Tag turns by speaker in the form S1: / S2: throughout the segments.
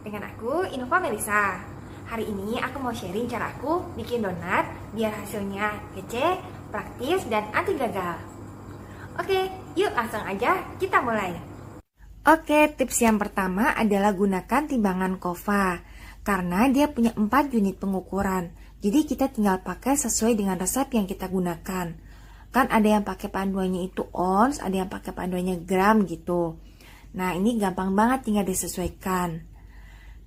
S1: Dengan aku, Innova Melisa. Hari ini aku mau sharing cara aku bikin donat biar hasilnya kece, praktis, dan anti gagal. Oke, yuk langsung aja kita mulai. Oke, tips yang pertama adalah gunakan timbangan kova. Karena dia punya 4 unit pengukuran. Jadi kita tinggal pakai sesuai dengan resep yang kita gunakan. Kan ada yang pakai panduannya itu ons, ada yang pakai panduannya gram gitu. Nah, ini gampang banget tinggal disesuaikan.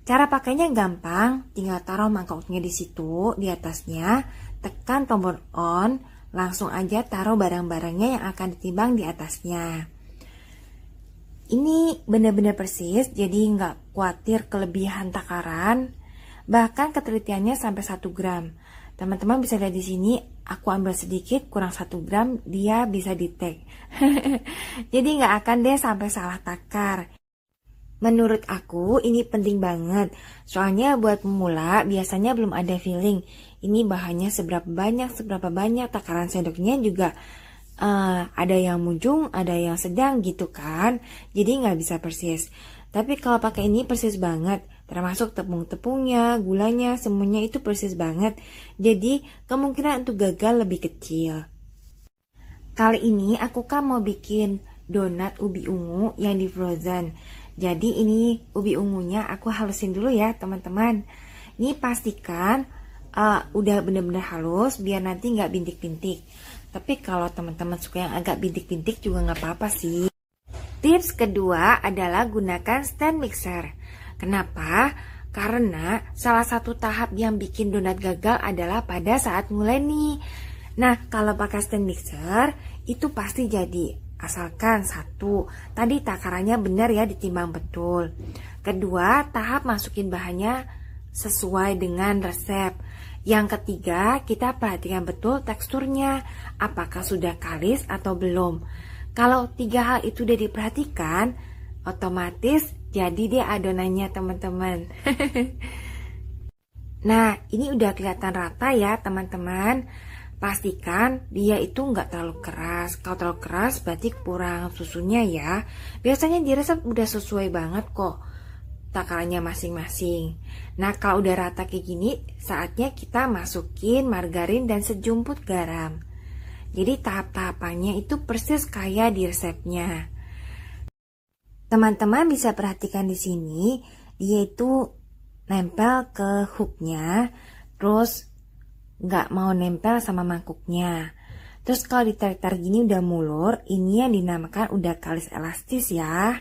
S1: Cara pakainya gampang, tinggal taruh mangkoknya di situ, di atasnya, tekan tombol on, langsung aja taruh barang-barangnya yang akan ditimbang di atasnya. Ini benar-benar persis, jadi nggak khawatir kelebihan takaran, bahkan ketelitiannya sampai 1 gram. Teman-teman bisa lihat di sini, aku ambil sedikit, kurang 1 gram, dia bisa di-tag. Jadi nggak akan deh sampai salah takar. Menurut aku ini penting banget, soalnya buat pemula biasanya belum ada feeling. Ini bahannya seberapa banyak, takaran sendoknya juga ada yang munjung, ada yang sedang gitu kan. Jadi nggak bisa persis. Tapi kalau pakai ini persis banget, termasuk tepung-tepungnya, gulanya, semuanya itu persis banget. Jadi kemungkinan untuk gagal lebih kecil. Kali ini aku kan mau bikin donat ubi ungu yang di frozen. Jadi ini ubi ungunya aku halusin dulu ya teman-teman. Ini pastikan udah bener-bener halus biar nanti nggak bintik-bintik. Tapi kalau teman-teman suka yang agak bintik-bintik juga nggak apa-apa sih. Tips kedua adalah gunakan stand mixer. Kenapa? Karena salah satu tahap yang bikin donat gagal adalah pada saat mulai nih. Nah, kalau pakai stand mixer itu pasti jadi. Asalkan satu, tadi takarannya benar ya, ditimbang betul. Kedua, tahap masukin bahannya sesuai dengan resep. Yang ketiga, kita perhatikan betul teksturnya, apakah sudah kalis atau belum. Kalau 3 hal itu udah diperhatikan, otomatis jadi deh adonannya teman-teman. Nah, ini udah kelihatan rata ya teman-teman. Pastikan dia itu nggak terlalu keras. Kalau terlalu keras berarti kurang susunya ya. Biasanya di resep udah sesuai banget kok takarannya masing-masing. Nah, kalau udah rata kayak gini, saatnya kita masukin margarin dan sejumput garam. Jadi tahap-tahapannya itu persis kayak di resepnya. Teman-teman bisa perhatikan di sini, dia itu nempel ke hooknya, terus nggak mau nempel sama mangkuknya. Terus kalau ditarik-tarik gini udah mulur, ini yang dinamakan udah kalis elastis ya.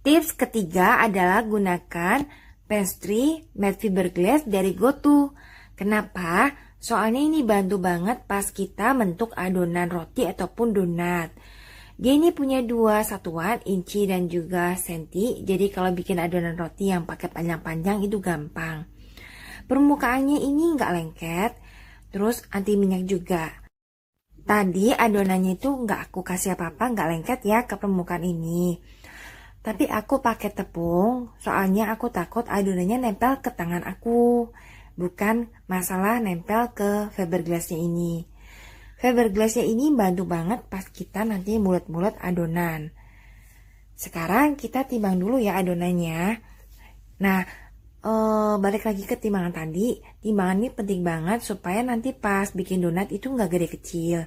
S1: Tips ketiga adalah gunakan pastry matte fiberglass dari GoTo. Kenapa? Soalnya ini bantu banget pas kita bentuk adonan roti ataupun donat. Dia ini punya 2 satuan, inci dan juga senti. Jadi kalau bikin adonan roti yang pakai panjang-panjang itu gampang. Permukaannya ini nggak lengket, terus anti minyak juga. Tadi adonannya itu nggak aku kasih apa-apa, nggak lengket ya ke permukaan ini. Tapi aku pakai tepung, soalnya aku takut adonannya nempel ke tangan aku. Bukan masalah nempel ke fiberglassnya ini. Fiberglassnya ini bantu banget pas kita nanti mulut-mulut adonan. Sekarang kita timbang dulu ya adonannya. Nah, balik lagi ke timbangan tadi. Timbangan ini penting banget supaya nanti pas bikin donat itu nggak gede kecil.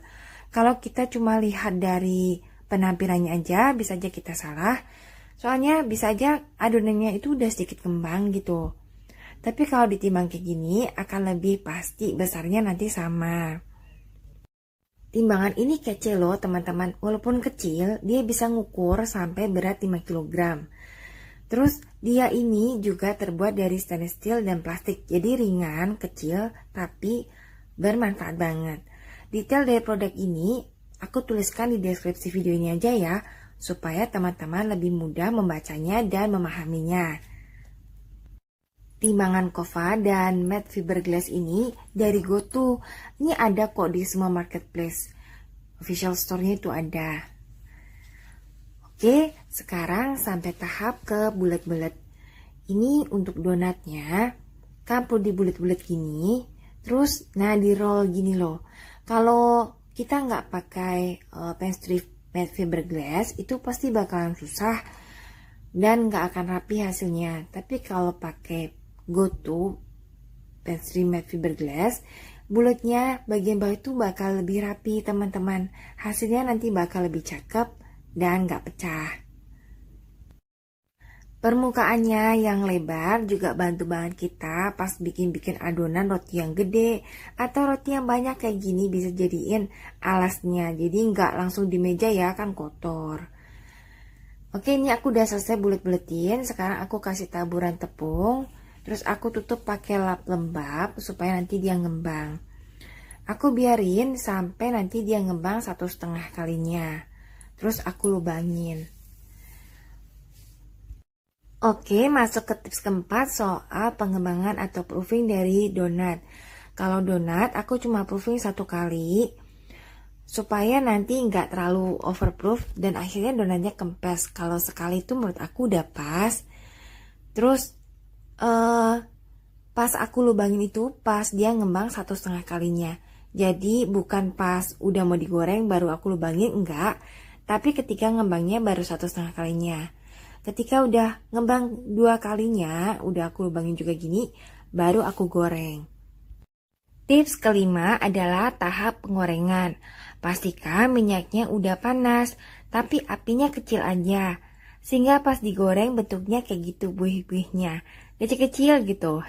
S1: Kalau kita cuma lihat dari penampilannya aja, bisa aja kita salah. Soalnya bisa aja adonannya itu udah sedikit kembang gitu. Tapi kalau ditimbang kayak gini akan lebih pasti besarnya nanti sama. Timbangan ini kece loh teman-teman. Walaupun kecil, dia bisa ngukur sampai berat 5 kg. Terus dia ini juga terbuat dari stainless steel dan plastik. Jadi ringan, kecil, tapi bermanfaat banget. Detail dari produk ini aku tuliskan di deskripsi video ini aja ya, supaya teman-teman lebih mudah membacanya dan memahaminya. Timbangan kova dan matte fiberglass ini dari GoTo. Ini ada kok di semua marketplace. Official store-nya itu ada. Oke, sekarang sampai tahap ke bulat-bulat. Ini untuk donatnya, kan perlu dibulet-bulet gini. Terus, nah di roll gini loh. Kalau kita nggak pakai pastry matte fiberglass, itu pasti bakalan susah. dan nggak akan rapi hasilnya. Tapi kalau pakai GoTo pastry made fiberglass, bulatnya bagian bawah itu bakal lebih rapi teman-teman. Hasilnya nanti bakal lebih cakep dan nggak pecah. Permukaannya yang lebar juga bantu banget kita pas bikin-bikin adonan roti yang gede atau roti yang banyak kayak gini, bisa jadiin alasnya. Jadi nggak langsung di meja ya, kan kotor. Oke, ini aku udah selesai bulet-buletin. Sekarang aku kasih taburan tepung. Terus aku tutup pakai lap lembab supaya nanti dia ngembang. Aku biarin sampai nanti dia ngembang 1,5 kalinya. Terus aku lubangin. Oke, masuk ke tips keempat soal pengembangan atau proofing dari donat. Kalau donat, aku cuma proofing 1 kali, supaya nanti nggak terlalu overproof dan akhirnya donatnya kempes. Kalau sekali itu menurut aku udah pas. Terus, pas aku lubangin itu, pas dia ngembang 1,5 kalinya. Jadi bukan pas udah mau digoreng baru aku lubangin, enggak. Tapi ketika ngembangnya baru 1,5 kalinya. Ketika udah ngembang 2 kalinya, udah aku lubangin juga gini, baru aku goreng. Tips kelima adalah tahap penggorengan. Pastikan minyaknya udah panas, tapi apinya kecil aja. Sehingga pas digoreng bentuknya kayak gitu buih-buihnya. Kecil-kecil gitu.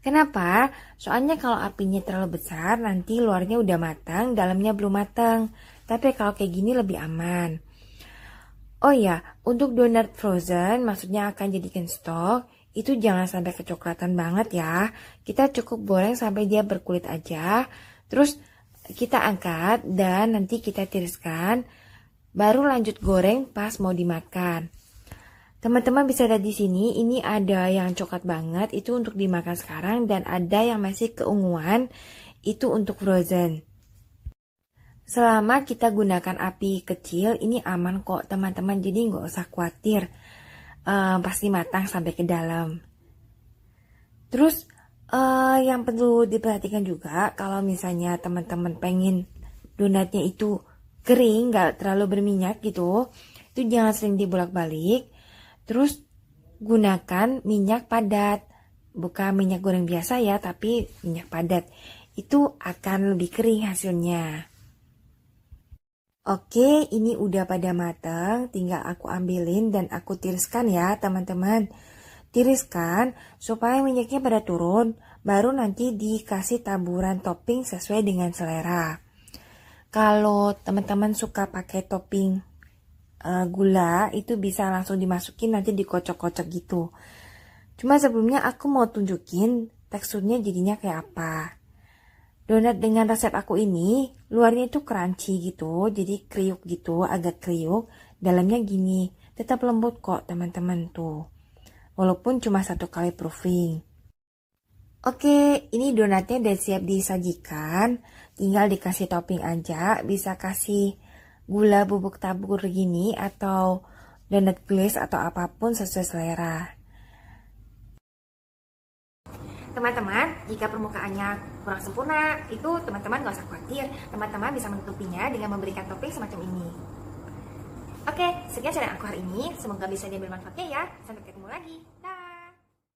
S1: Kenapa? Soalnya kalau apinya terlalu besar, nanti luarnya udah matang, dalamnya belum matang. Tapi kalau kayak gini lebih aman. Oh ya, untuk donat frozen, maksudnya akan jadikan stok, itu jangan sampai kecoklatan banget ya. Kita cukup goreng sampai dia berkulit aja. Terus kita angkat dan nanti kita tiriskan. Baru lanjut goreng pas mau dimakan. Teman-teman bisa lihat di sini, ini ada yang coklat banget, itu untuk dimakan sekarang. Dan ada yang masih keunguan, itu untuk frozen. Selama kita gunakan api kecil, ini aman kok teman-teman, jadi nggak usah khawatir, pasti matang sampai ke dalam. Terus yang perlu diperhatikan juga, kalau misalnya teman-teman pengen donatnya itu kering, nggak terlalu berminyak gitu, itu jangan sering dibolak-balik. Terus gunakan minyak padat, bukan minyak goreng biasa ya, tapi minyak padat. Itu akan lebih kering hasilnya. Oke, ini udah pada matang, tinggal aku ambilin dan aku tiriskan ya teman-teman. Tiriskan supaya minyaknya pada turun, baru nanti dikasih taburan topping sesuai dengan selera. Kalau teman-teman suka pakai topping gula, itu bisa langsung dimasukin nanti dikocok-kocok gitu. Cuma sebelumnya aku mau tunjukin teksturnya jadinya kayak apa. Donat dengan resep aku ini, luarnya itu crunchy gitu, jadi kriuk gitu, agak kriuk. Dalamnya gini, tetap lembut kok teman-teman tuh. Walaupun cuma 1 kali proofing. Oke, ini donatnya udah siap disajikan. Tinggal dikasih topping aja, bisa kasih gula bubuk tabur gini, atau donat glaze atau apapun sesuai selera. Teman-teman, jika permukaannya kurang sempurna, itu teman-teman gak usah khawatir. Teman-teman bisa menutupinya dengan memberikan topping semacam ini. Oke, sekian channel aku hari ini. Semoga bisa diambil manfaatnya ya. Sampai ketemu lagi. Dah.